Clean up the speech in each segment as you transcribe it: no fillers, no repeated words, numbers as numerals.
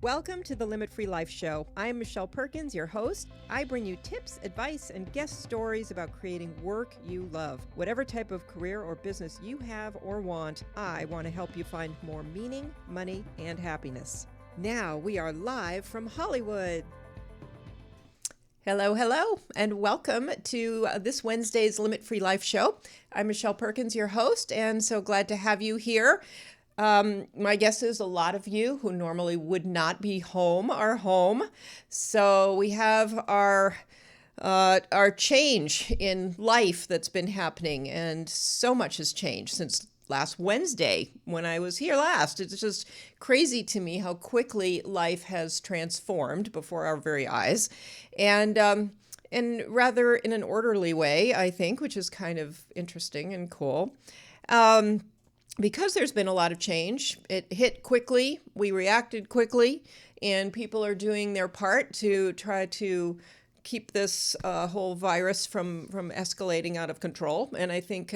Welcome to the Limit Free Life Show. I'm Michelle Perkins, your host. I bring you tips, advice, and guest stories about creating work you love. Whatever type of career or business you have or want, I want to help you find more meaning, money, and happiness. Now we are live from Hollywood. Hello, and welcome to this Wednesday's Limit Free Life Show. I'm Michelle Perkins, your host, and so glad to have you here. My guess is a lot of you who normally would not be home are home. So we have our change in life that's been happening, and so much has changed since last Wednesday when I was here last. It's just crazy to me how quickly life has transformed before our very eyes, and rather in an orderly way, I think, which is kind of interesting and cool. Because there's been a lot of change, it hit quickly, we reacted quickly, and people are doing their part to try to keep this whole virus from escalating out of control. And I think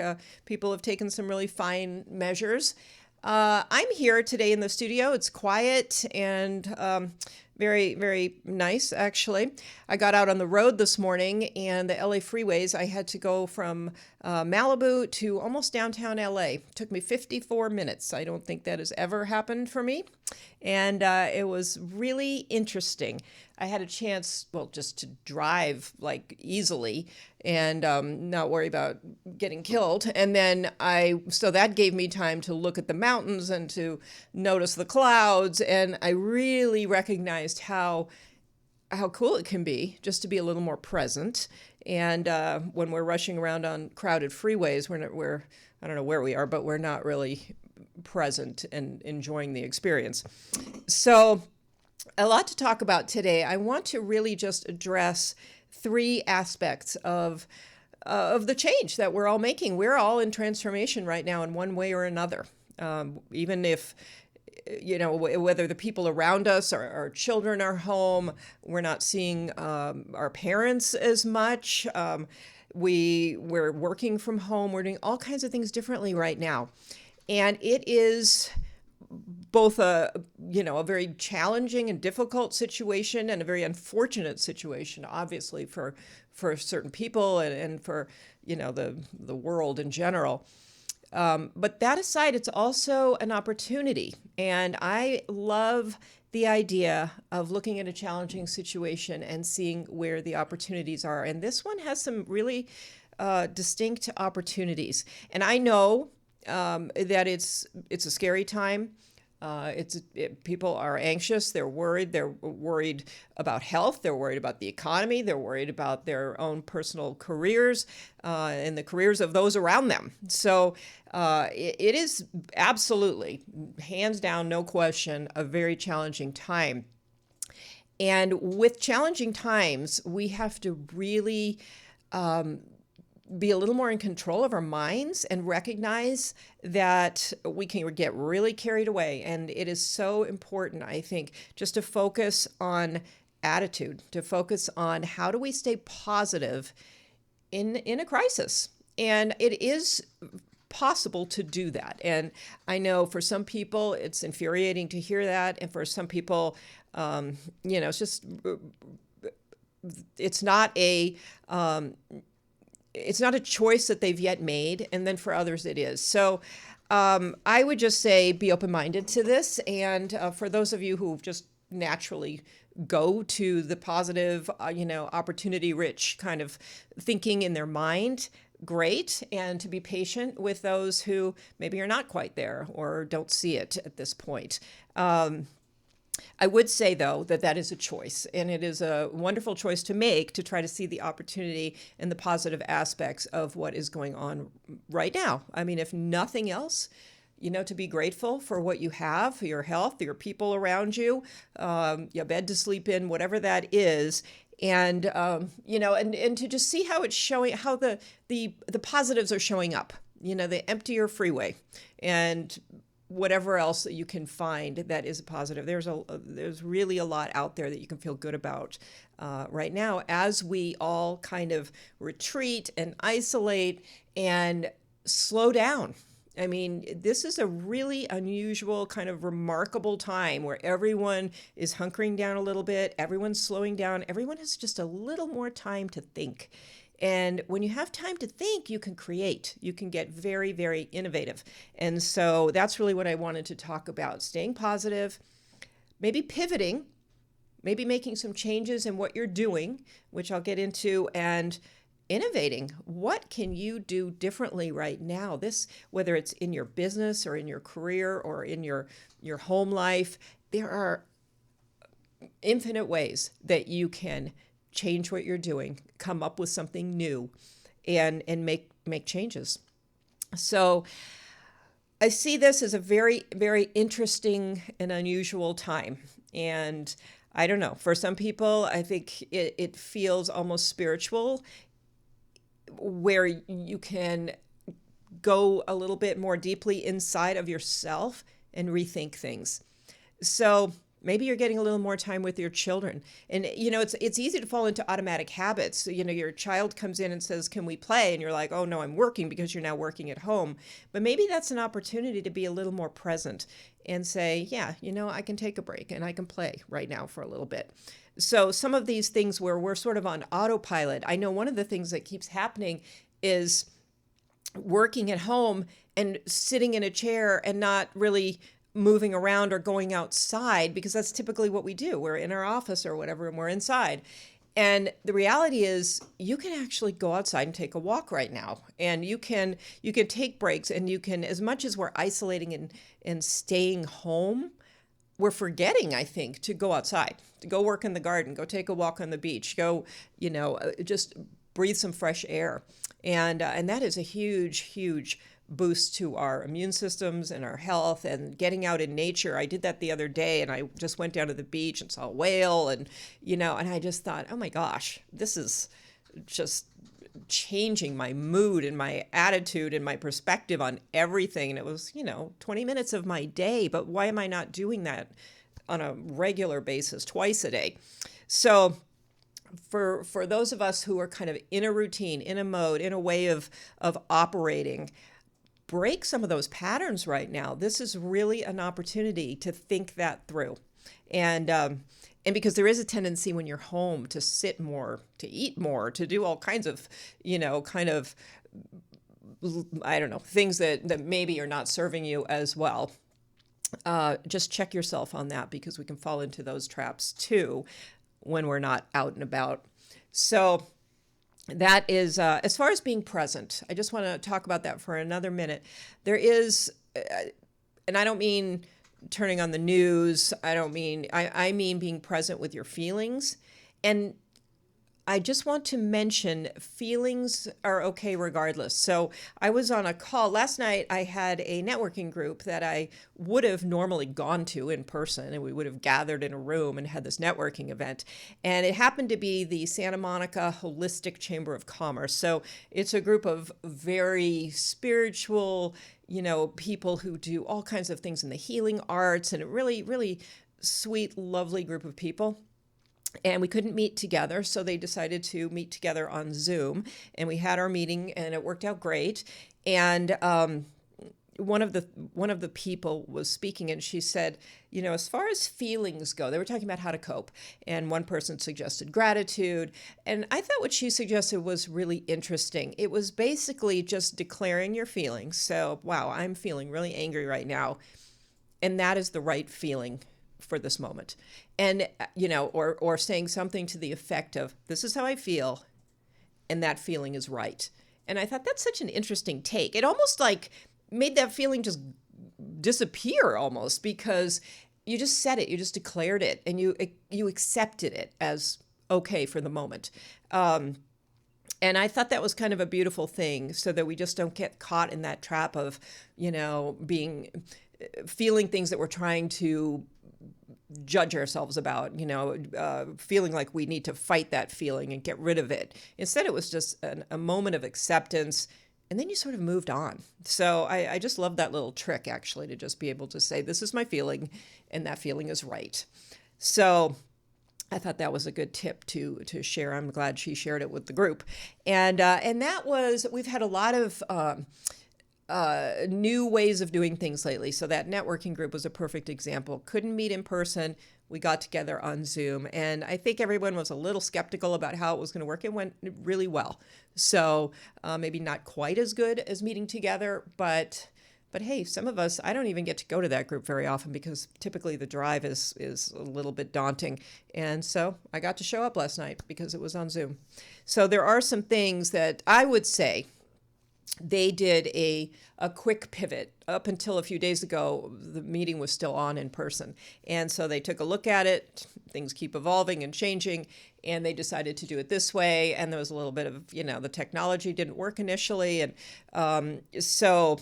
people have taken some really fine measures. I'm here today in the studio. It's quiet and very, very nice, actually. I got out on the road this morning, and the LA freeways, I had to go from Malibu to almost downtown LA. It took me 54 minutes. I don't think that has ever happened for me. And it was really interesting. I had a chance, just to drive like easily and not worry about getting killed. And then so that gave me time to look at the mountains and to notice the clouds. And I really recognized how cool it can be just to be a little more present. And when we're rushing around on crowded freeways, we're I don't know where we are, but we're not really present and enjoying the experience. So a lot to talk about today. I want to really just address three aspects of the change that we're all making. We're all in transformation right now in one way or another. Even if, whether the people around us, our children are home, we're not seeing our parents as much. We're working from home. We're doing all kinds of things differently right now. And it is both a very challenging and difficult situation and a very unfortunate situation, obviously, for certain people and for, the world in general. But that aside, it's also an opportunity. And I love the idea of looking at a challenging situation and seeing where the opportunities are. And this one has some really distinct opportunities. And I know that it's a scary time. People are anxious. They're worried. They're worried about health. They're worried about the economy. They're worried about their own personal careers and the careers of those around them. So it is absolutely, hands down, no question, a very challenging time. And with challenging times, we have to really be a little more in control of our minds and recognize that we can get really carried away. And it is so important, I think, just to focus on attitude, to focus on how do we stay positive in a crisis. And it is possible to do that. And I know for some people, it's infuriating to hear that. And for some people, it's just, it's not a choice that they've yet made, and then for others it is. So I would just say be open-minded to this, and for those of you who just naturally go to the positive, opportunity-rich kind of thinking in their mind, great, and to be patient with those who maybe are not quite there or don't see it at this point. I would say, though, that is a choice, and it is a wonderful choice to make to try to see the opportunity and the positive aspects of what is going on right now. I mean, if nothing else, to be grateful for what you have, for your health, your people around you, your bed to sleep in, whatever that is. And, and to just see how it's showing, how the positives are showing up, the emptier freeway and whatever else that you can find that is a positive. There's really a lot out there that you can feel good about right now as we all kind of retreat and isolate and slow down I mean, this is a really unusual, kind of remarkable time where everyone is hunkering down a little bit, everyone's slowing down, everyone has just a little more time to think. And when you have time to think, you can create, you can get very, very innovative. And so that's really what I wanted to talk about: staying positive, maybe pivoting, maybe making some changes in what you're doing, which I'll get into, and innovating. What can you do differently right now? This, whether it's in your business or in your career or in your home life, there are infinite ways that you can change what you're doing, come up with something new, and make changes. So I see this as a very, very interesting and unusual time. And I don't know, for some people, I think it feels almost spiritual, where you can go a little bit more deeply inside of yourself and rethink things. So maybe you're getting a little more time with your children. And, it's easy to fall into automatic habits. So, your child comes in and says, "Can we play?" And you're like, "Oh, no, I'm working," because you're now working at home. But maybe that's an opportunity to be a little more present and say, "Yeah, I can take a break and I can play right now for a little bit." So some of these things where we're sort of on autopilot, I know one of the things that keeps happening is working at home and sitting in a chair and not really moving around or going outside, because that's typically what we do. We're in our office or whatever, and we're inside. And the reality is you can actually go outside and take a walk right now. And you can take breaks, and you can, as much as we're isolating and staying home, we're forgetting, I think, to go outside, to go work in the garden, go take a walk on the beach, go, just breathe some fresh air. And that is a huge, huge boost to our immune systems and our health, and getting out in nature. I did that the other day, and I just went down to the beach and saw a whale, and I just thought, oh my gosh, this is just changing my mood and my attitude and my perspective on everything. And it was, 20 minutes of my day, but why am I not doing that on a regular basis, twice a day? So for those of us who are kind of in a routine, in a mode, in a way of operating, break some of those patterns right now. This is really an opportunity to think that through. And because there is a tendency when you're home to sit more, to eat more, to do all kinds of, I don't know, things that maybe are not serving you as well. Just check yourself on that, because we can fall into those traps too when we're not out and about. So that is, as far as being present, I just want to talk about that for another minute. There is, and I don't mean turning on the news. I mean being present with your feelings. And I just want to mention feelings are okay regardless. So I was on a call last night. I had a networking group that I would have normally gone to in person, and we would have gathered in a room and had this networking event. And it happened to be the Santa Monica Holistic Chamber of Commerce. So it's a group of very spiritual, people who do all kinds of things in the healing arts, and a really, really sweet, lovely group of people. And we couldn't meet together, so they decided to meet together on Zoom. And we had our meeting, and it worked out great. And one of the people was speaking, and she said, as far as feelings go, they were talking about how to cope. And one person suggested gratitude. And I thought what she suggested was really interesting. It was basically just declaring your feelings. So, wow, I'm feeling really angry right now. And that is the right feeling for this moment. And, or saying something to the effect of, "This is how I feel, and that feeling is right." And I thought that's such an interesting take. It almost like made that feeling just disappear almost, because you just said it, you just declared it, and you accepted it as okay for the moment. And I thought that was kind of a beautiful thing, so that we just don't get caught in that trap of, feeling things that we're trying to judge ourselves about, feeling like we need to fight that feeling and get rid of it. Instead, it was just a moment of acceptance, and then you sort of moved on. So I just love that little trick, actually, to just be able to say, "This is my feeling, and that feeling is right." So I thought that was a good tip to share. I'm glad she shared it with the group. And that was, we've had a lot of new ways of doing things lately. So that networking group was a perfect example. Couldn't meet in person. We got together on Zoom, and I think everyone was a little skeptical about how it was going to work. It went really well. So maybe not quite as good as meeting together, but hey, some of us, I don't even get to go to that group very often because typically the drive is a little bit daunting. And so I got to show up last night because it was on Zoom. So there are some things that I would say they did a quick pivot. Up until a few days ago, the meeting was still on in person. And so they took a look at it. Things keep evolving and changing, and they decided to do it this way. And there was a little bit of, the technology didn't work initially. And so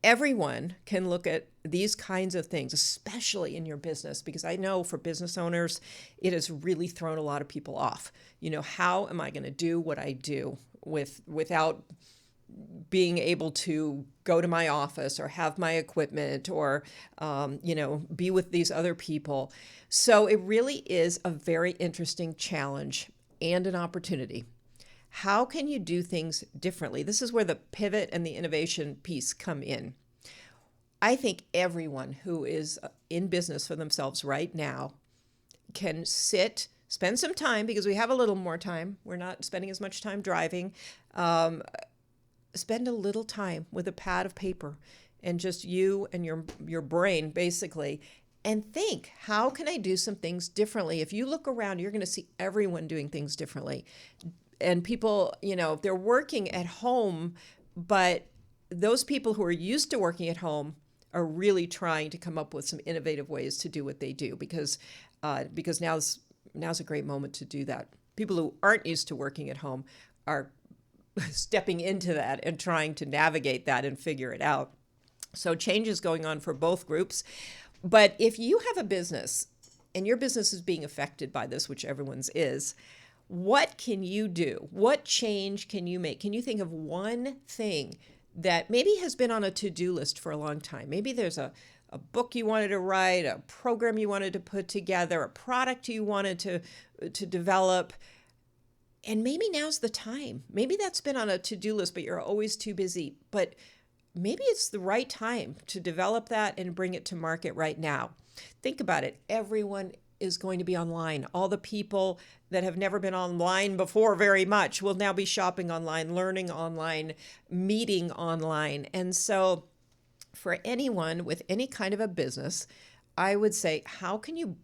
everyone can look at these kinds of things, especially in your business, because I know for business owners, it has really thrown a lot of people off. How am I going to do what I do without being able to go to my office or have my equipment or, be with these other people? So it really is a very interesting challenge and an opportunity. How can you do things differently? This is where the pivot and the innovation piece come in. I think everyone who is in business for themselves right now can spend some time, because we have a little more time. We're not spending as much time driving. Spend a little time with a pad of paper and just you and your brain, basically, and think, how can I do some things differently? If you look around, you're going to see everyone doing things differently. And people, they're working at home, but those people who are used to working at home are really trying to come up with some innovative ways to do what they do, because now's a great moment to do that. People who aren't used to working at home are stepping into that and trying to navigate that and figure it out. So change is going on for both groups. But if you have a business and your business is being affected by this, which everyone's is, what can you do? What change can you make? Can you think of one thing that maybe has been on a to-do list for a long time? Maybe there's a book you wanted to write, a program you wanted to put together, a product you wanted to develop, and maybe now's the time. Maybe that's been on a to-do list, but you're always too busy. But maybe it's the right time to develop that and bring it to market right now. Think about it. Everyone is going to be online. All the people that have never been online before very much will now be shopping online, learning online, meeting online. And so for anyone with any kind of a business, I would say, how can you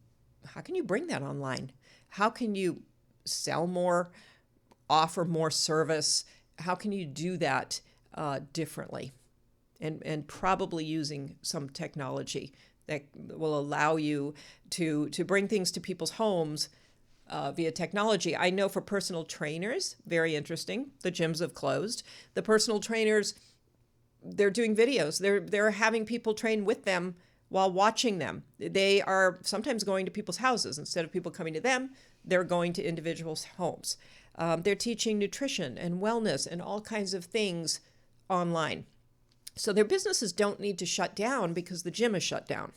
bring that online? How can you sell more, offer more service? How can you do that differently? And probably using some technology that will allow you to bring things to people's homes via technology. I know for personal trainers, very interesting. The gyms have closed. The personal trainers, they're doing videos. They're having people train with them while watching them. They are sometimes going to people's houses. Instead of people coming to them, they're going to individuals' homes. They're teaching nutrition and wellness and all kinds of things online. So their businesses don't need to shut down because the gym is shut down.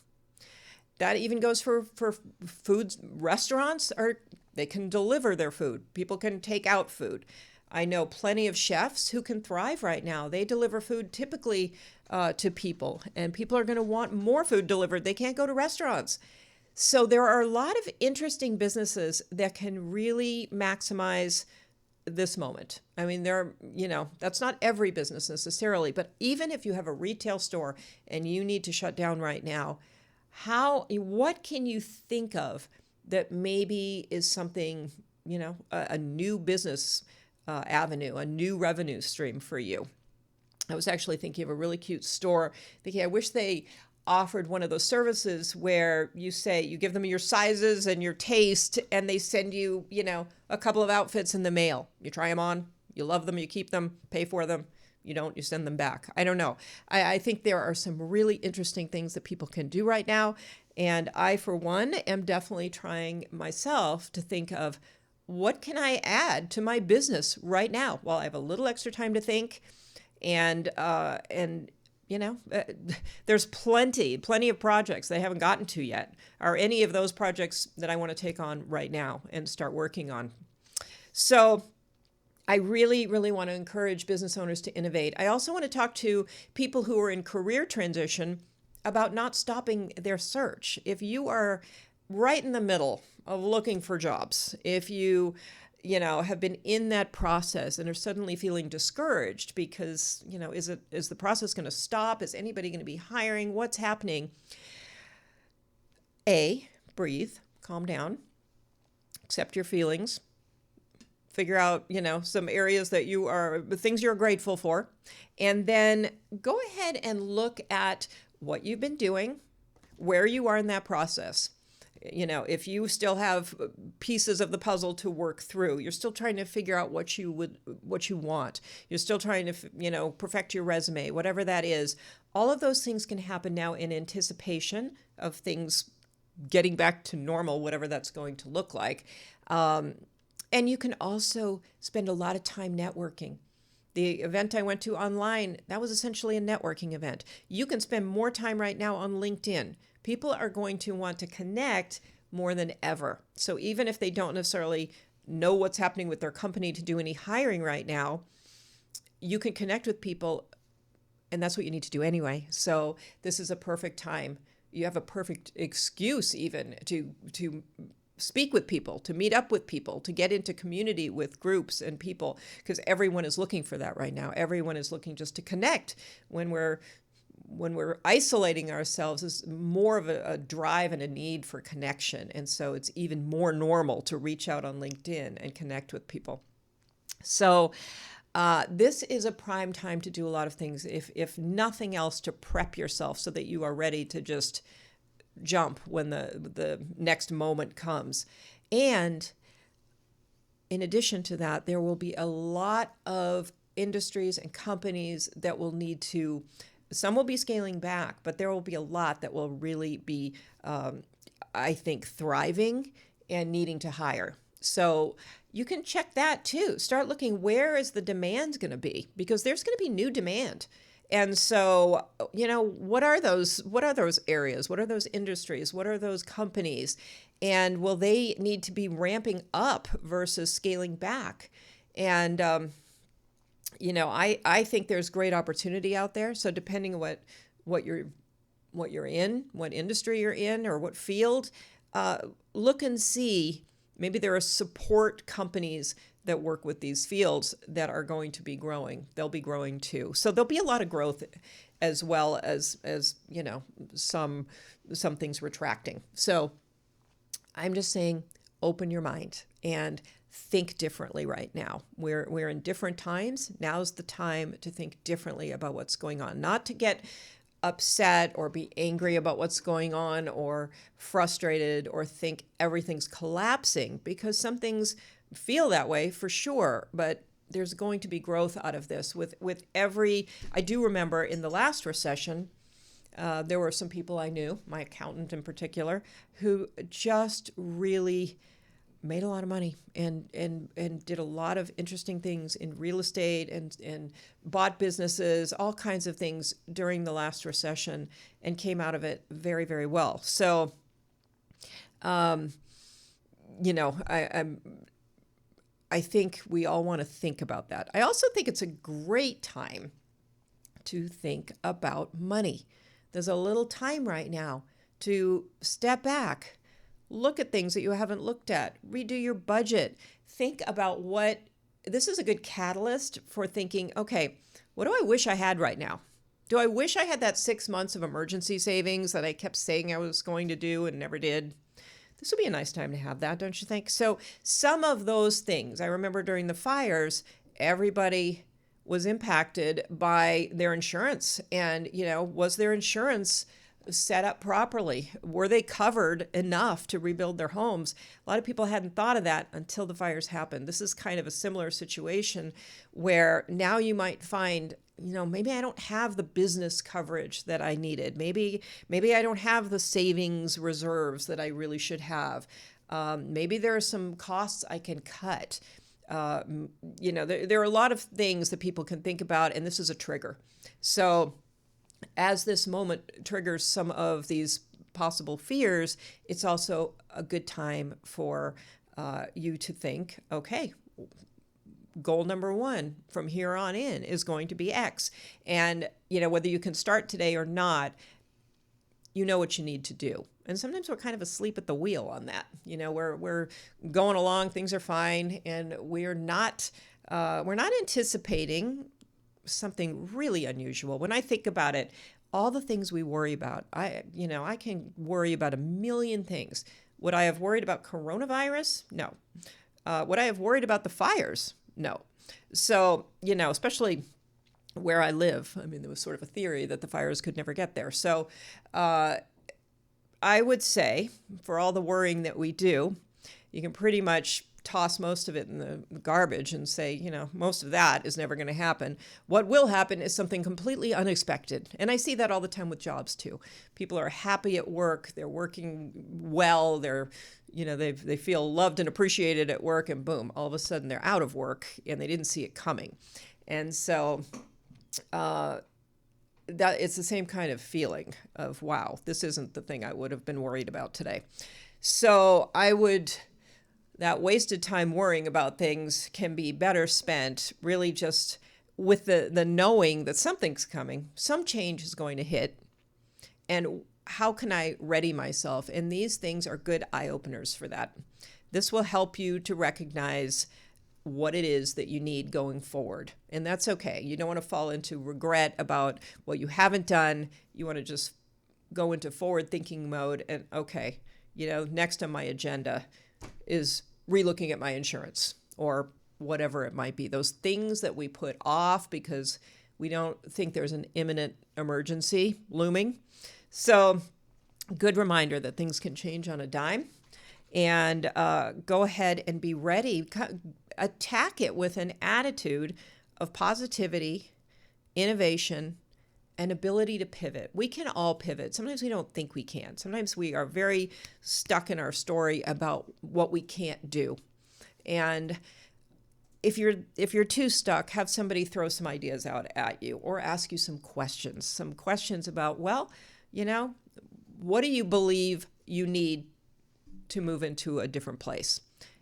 That even goes for food. Restaurants they can deliver their food. People can take out food. I know plenty of chefs who can thrive right now. They deliver food typically to people, and people are going to want more food delivered. They can't go to restaurants. So there are a lot of interesting businesses that can really maximize this moment. I mean, that's not every business necessarily, but even if you have a retail store and you need to shut down right now, what can you think of that maybe is something, a new business avenue, a new revenue stream for you? I was actually thinking of a really cute store, thinking, I wish they offered one of those services where you give them your sizes and your taste, and they send you, a couple of outfits in the mail. You try them on, you love them, you keep them, pay for them. You don't, you send them back. I don't know. I think there are some really interesting things that people can do right now. And I, for one, am definitely trying myself to think of what can I add to my business right now while I have a little extra time to think. And there's plenty of projects that I haven't gotten to yet. Are any of those projects that I want to take on right now and start working on? So I really, really want to encourage business owners to innovate. I also want to talk to people who are in career transition about not stopping their search. If you are right in the middle of looking for jobs, if you have been in that process and are suddenly feeling discouraged because, is the process going to stop? Is anybody going to be hiring? What's happening? Breathe, calm down, accept your feelings, figure out, some areas that things you're grateful for, and then go ahead and look at what you've been doing, where you are in that process. If you still have pieces of the puzzle to work through, you're still trying to figure out what you want. You're still trying to, perfect your resume, whatever that is. All of those things can happen now in anticipation of things getting back to normal, whatever that's going to look like. And you can also spend a lot of time networking. The event I went to online, that was essentially a networking event. You can spend more time right now on LinkedIn. People are going to want to connect more than ever. So even if they don't necessarily know what's happening with their company to do any hiring right now, you can connect with people, and that's what you need to do anyway. So this is a perfect time. You have a perfect excuse even to speak with people, to meet up with people, to get into community with groups and people, because everyone is looking for that right now. Everyone is looking just to connect. When we're isolating ourselves, is more of a drive and a need for connection. And so it's even more normal to reach out on LinkedIn and connect with people. So this is a prime time to do a lot of things, if nothing else, to prep yourself so that you are ready to just jump when the next moment comes. And in addition to that, there will be a lot of industries and companies that will need to, some will be scaling back, but there will be a lot that will really be, I think, thriving and needing to hire. So you can check that too. Start looking, where is the demand going to be? Because there's going to be new demand. And so, what are those areas? What are those industries? What are those companies? And will they need to be ramping up versus scaling back? And, I think there's great opportunity out there. So depending on what you're in, what industry you're in, or what field, look and see. Maybe there are support companies that work with these fields that are going to be growing. They'll be growing too. So there'll be a lot of growth, as well as some things retracting. So I'm just saying, open your mind and think differently right now. We're in different times. Now's the time to think differently about what's going on, not to get upset or be angry about what's going on or frustrated or think everything's collapsing, because some things feel that way for sure, but there's going to be growth out of this with every. I do remember in the last recession, there were some people I knew, my accountant in particular, who just really made a lot of money and did a lot of interesting things in real estate and bought businesses, all kinds of things during the last recession, and came out of it very, very well. So, I think we all want to think about that. I also think it's a great time to think about money. There's a little time right now to step back, look at things that you haven't looked at, redo your budget, think about this is a good catalyst for thinking, okay, what do I wish I had right now? Do I wish I had that 6 months of emergency savings that I kept saying I was going to do and never did? This would be a nice time to have that, don't you think? So some of those things, I remember during the fires, everybody was impacted by their insurance. And, was their insurance set up properly? Were they covered enough to rebuild their homes? A lot of people hadn't thought of that until the fires happened. This is kind of a similar situation where now you might find, maybe I don't have the business coverage that I needed. Maybe I don't have the savings reserves that I really should have. Maybe there are some costs I can cut. There are a lot of things that people can think about, and this is a trigger. So as this moment triggers some of these possible fears, it's also a good time for you to think, okay, goal number one from here on in is going to be X. And, whether you can start today or not, you know what you need to do. And sometimes we're kind of asleep at the wheel on that. We're going along, things are fine, and we're not anticipating something really unusual. When I think about it, all the things we worry about, I can worry about a million things. Would I have worried about coronavirus? No. Would I have worried about the fires? No. So, especially where I live, there was sort of a theory that the fires could never get there. So I would say for all the worrying that we do, you can pretty much toss most of it in the garbage and say, most of that is never going to happen. What will happen is something completely unexpected. And I see that all the time with jobs too. People are happy at work. They're working well. They feel loved and appreciated at work, and boom, all of a sudden they're out of work and they didn't see it coming. And so that it's the same kind of feeling of, wow, this isn't the thing I would have been worried about today. So that wasted time worrying about things can be better spent really just with the knowing that something's coming, some change is going to hit, and how can I ready myself? And these things are good eye openers for that. This will help you to recognize what it is that you need going forward. And that's okay. You don't want to fall into regret about what you haven't done. You want to just go into forward thinking mode and, okay, next on my agenda is relooking at my insurance or whatever it might be. Those things that we put off because we don't think there's an imminent emergency looming. So, good reminder that things can change on a dime. And go ahead and be ready. Attack it with an attitude of positivity, innovation, and ability to pivot. We can all pivot. Sometimes we don't think we can. Sometimes we are very stuck in our story about what we can't do. And if you're too stuck, have somebody throw some ideas out at you or ask you some questions about, what do you believe you need to move into a different place?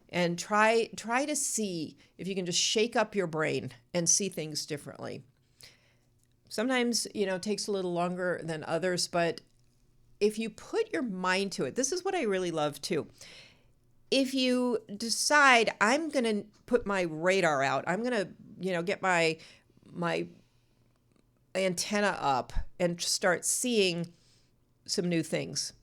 And try to see if you can just shake up your brain and see things differently. Sometimes, it takes a little longer than others, but if you put your mind to it, this is what I really love too. If you decide I'm going to put my radar out, I'm going to, get my antenna up and start seeing some new things,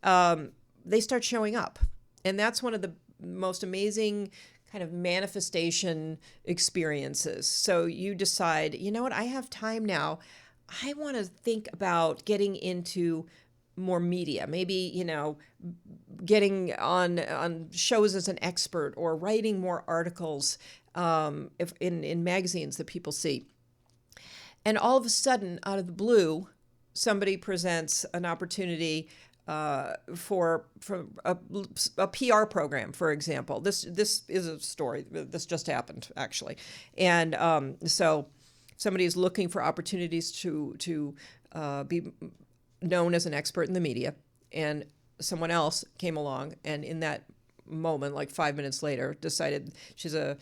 they start showing up. And that's one of the most amazing kind of manifestation experiences. So you decide, I have time now. I want to think about getting into more media, maybe, getting on shows as an expert or writing more articles if in magazines that people see. And all of a sudden, out of the blue, somebody presents an opportunity for a PR program, for example. This is a story. This just happened, actually. And so somebody is looking for opportunities to be known as an expert in the media. And someone else came along and in that moment, like 5 minutes later, decided she's a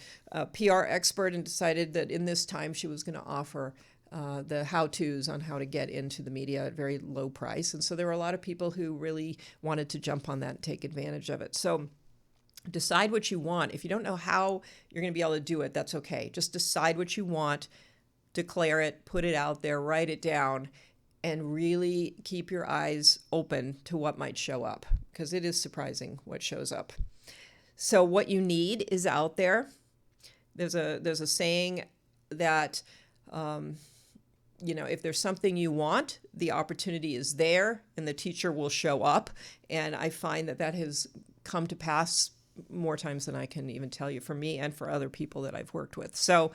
PR expert and decided that in this time she was going to offer the how-tos on how to get into the media at very low price. And so there were a lot of people who really wanted to jump on that and take advantage of it. So decide what you want. If you don't know how you're going to be able to do it, that's okay. Just decide what you want, declare it, put it out there, write it down, and really keep your eyes open to what might show up, because it is surprising what shows up. So what you need is out there. There's a saying that if there's something you want, the opportunity is there and the teacher will show up. And I find that has come to pass more times than I can even tell you, for me and for other people that I've worked with. So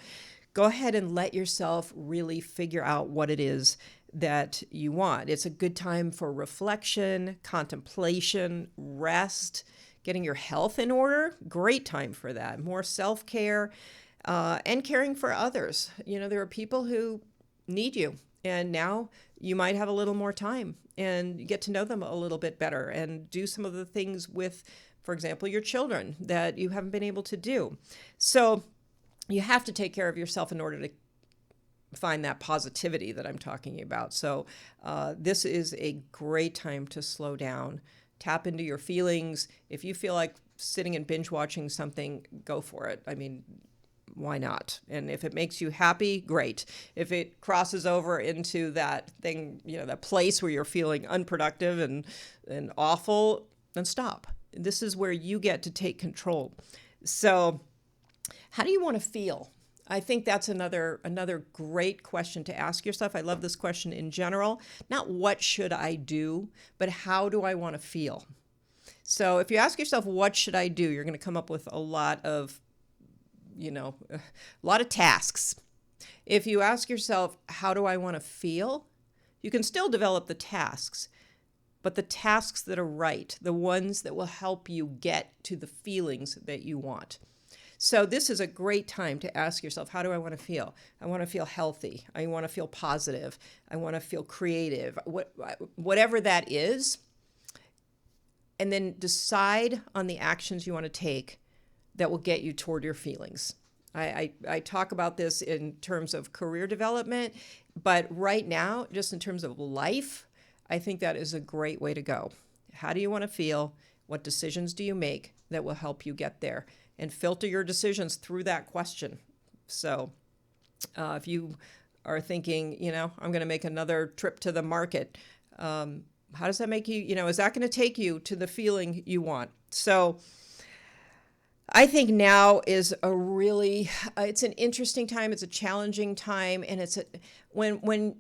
go ahead and let yourself really figure out what it is that you want. It's a good time for reflection, contemplation, rest, getting your health in order. Great time for that. More self-care and caring for others. There are people who need you, and now you might have a little more time and get to know them a little bit better and do some of the things with, for example, your children that you haven't been able to do. So you have to take care of yourself in order to find that positivity that I'm talking about. So this is a great time to slow down, tap into your feelings. If you feel like sitting and binge watching something, go for it. I mean, why not? And if it makes you happy, great. If it crosses over into that thing, that place where you're feeling unproductive and awful, then stop. This is where you get to take control. So how do you want to feel? I think that's another great question to ask yourself. I love this question in general. Not what should I do, but how do I want to feel? So if you ask yourself, what should I do? You're going to come up with a lot of tasks. If you ask yourself, how do I want to feel? You can still develop the tasks, but the tasks that are right, the ones that will help you get to the feelings that you want. So this is a great time to ask yourself, how do I want to feel? I want to feel healthy. I want to feel positive. I want to feel creative, whatever that is. And then decide on the actions you want to take that will get you toward your feelings. I talk about this in terms of career development, but right now, just in terms of life, I think that is a great way to go. How do you want to feel? What decisions do you make that will help you get there? And filter your decisions through that question. So if you are thinking, I'm going to make another trip to the market, how does that make you, is that going to take you to the feeling you want? So I think now is it's an interesting time. It's a challenging time. And when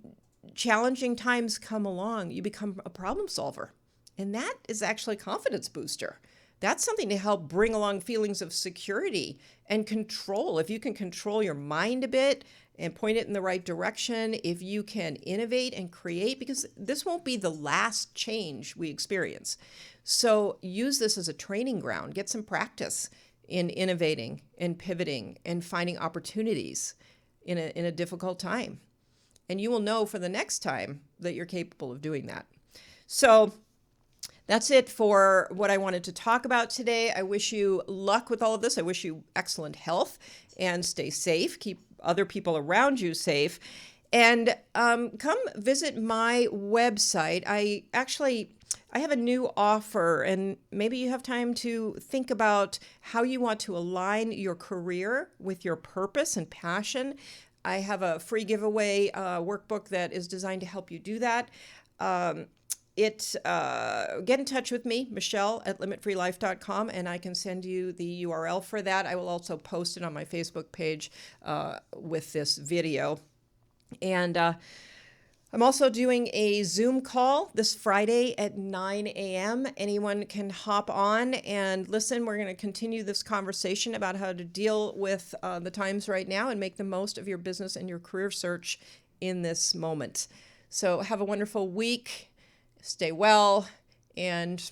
challenging times come along, you become a problem solver. And that is actually a confidence booster. That's something to help bring along feelings of security and control. If you can control your mind a bit and point it in the right direction, if you can innovate and create, because this won't be the last change we experience. So use this as a training ground. Get some practice in innovating and pivoting and finding opportunities in a difficult time. And you will know for the next time that you're capable of doing that. So that's it for what I wanted to talk about today. I wish you luck with all of this. I wish you excellent health and stay safe. Keep other people around you safe. And come visit my website. I have a new offer, and maybe you have time to think about how you want to align your career with your purpose and passion. I have a free giveaway workbook that is designed to help you do that. Get in touch with me, Michelle at limitfreelife.com, and I can send you the URL for that. I will also post it on my Facebook page with this video. And I'm also doing a Zoom call this Friday at 9 a.m. Anyone can hop on and listen. We're going to continue this conversation about how to deal with the times right now and make the most of your business and your career search in this moment. So have a wonderful week. Stay well and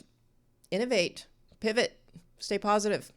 innovate, pivot, stay positive.